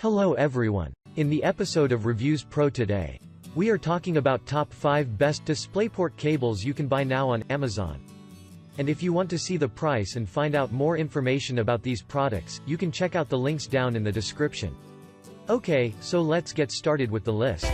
Hello everyone. In the episode of Reviews Pro today, we are talking about top 5 best Displayport cables you can buy now on Amazon. And if you want to see the price and find out more information about these products, you can check out the links down in the description. Okay, so let's get started with the list.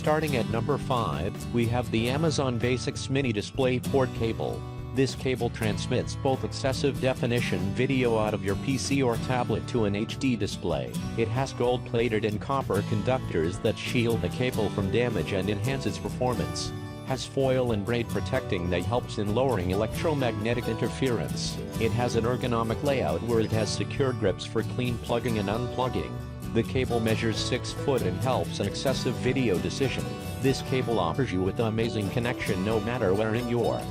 Starting at number 5, we have the Amazon Basics Mini Displayport cable. This cable transmits both excessive definition video out of your PC or tablet to an HD display. It has gold-plated and copper conductors that shield the cable from damage and enhance its performance. Has foil and braid protecting that helps in lowering electromagnetic interference. It has an ergonomic layout where it has secure grips for clean plugging and unplugging. The cable measures 6 foot and helps an excessive video decision. This cable offers you with amazing connection no matter where you are.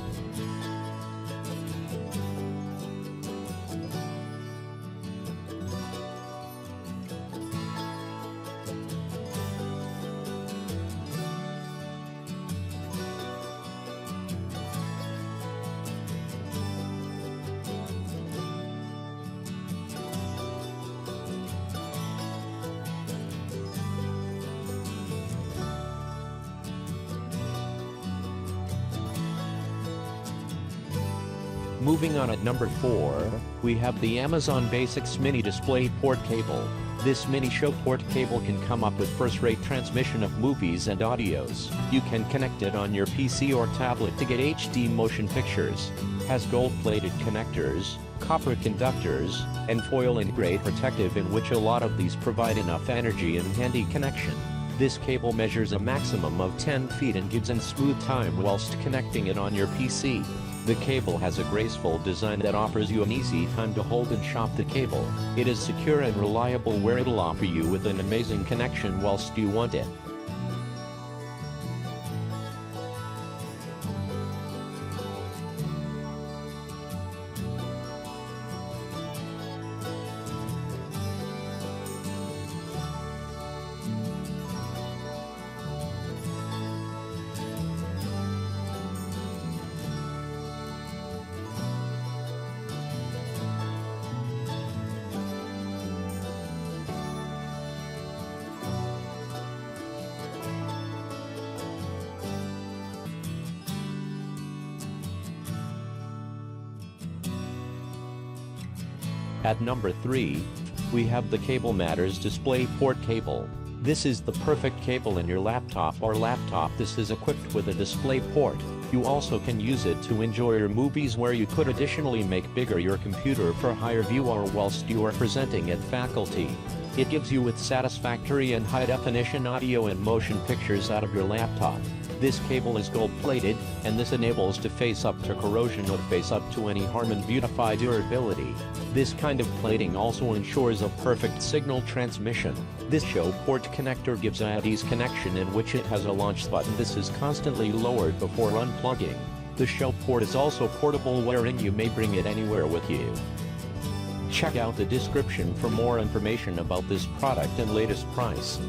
Moving on at number 4, we have the Amazon Basics Mini Displayport cable. This mini show port cable can come up with first-rate transmission of movies and audios. You can connect it on your PC or tablet to get HD motion pictures. Has gold-plated connectors, copper conductors, and foil and braid protective in which a lot of these provide enough energy and handy connection. This cable measures a maximum of 10 feet and gives in smooth time whilst connecting it on your PC. The cable has a graceful design that offers you an easy time to hold and shop the cable. It is secure and reliable where it'll offer you with an amazing connection whilst you want it. At number 3, we have the Cable Matters Displayport cable. This is the perfect cable in your laptop or laptop. This is equipped with a DisplayPort. You also can use it to enjoy your movies where you could additionally make bigger your computer for higher view or whilst you are presenting at faculty. It gives you with satisfactory and high-definition audio and motion pictures out of your laptop. This cable is gold-plated, and this enables to face up to corrosion or face up to any harm and beautify durability. This kind of plating also ensures a perfect signal transmission. This show port connector gives a ease connection in which it has a launch button. This is constantly lowered before unplugging. The show port is also portable wherein you may bring it anywhere with you. Check out the description for more information about this product and latest price.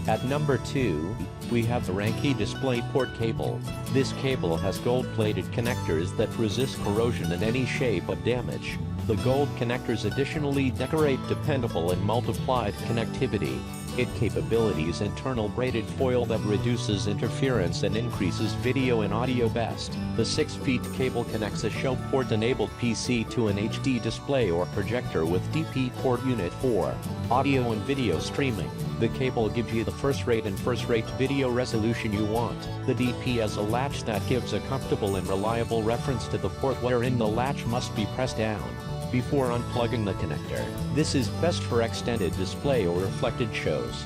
At number 2, we have the Rankie Displayport cable. This cable has gold-plated connectors that resist corrosion and any shape of damage. The gold connectors additionally decorate dependable and multiplied connectivity. It capabilities internal braided foil that reduces interference and increases video and audio best. The 6 feet cable connects a show port-enabled PC to an HD display or projector with DP port unit for audio and video streaming. The cable gives you the first-rate video resolution you want. The DP has a latch that gives a comfortable and reliable reference to the port wherein the latch must be pressed down before unplugging the connector. This is best for extended display or reflected shows.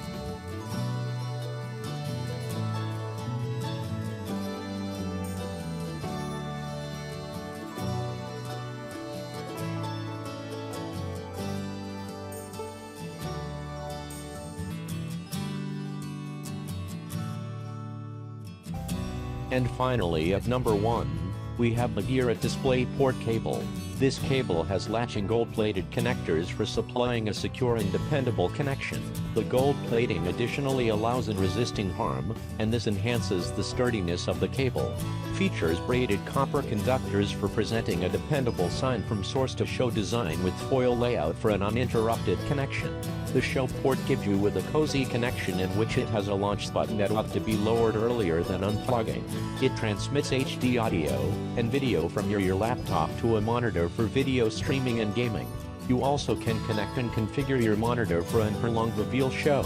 And finally at number 1, we have the GearIT Displayport cable. This cable has latching gold-plated connectors for supplying a secure and dependable connection. The gold plating additionally allows in resisting harm, and this enhances the sturdiness of the cable. Features braided copper conductors for presenting a dependable sign from source to show design with foil layout for an uninterrupted connection. The show port gives you with a cozy connection in which it has a launch button that ought to be lowered earlier than unplugging. It transmits HD audio and video from your laptop to a monitor for video streaming and gaming. You also can connect and configure your monitor for a prolonged reveal show.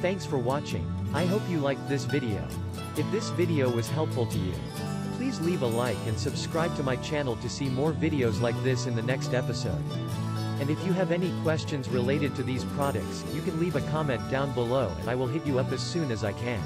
Thanks for watching. I hope you liked this video. If this video was helpful to you, please leave a like and subscribe to my channel to see more videos like this in the next episode. And if you have any questions related to these products, you can leave a comment down below and I will hit you up as soon as I can.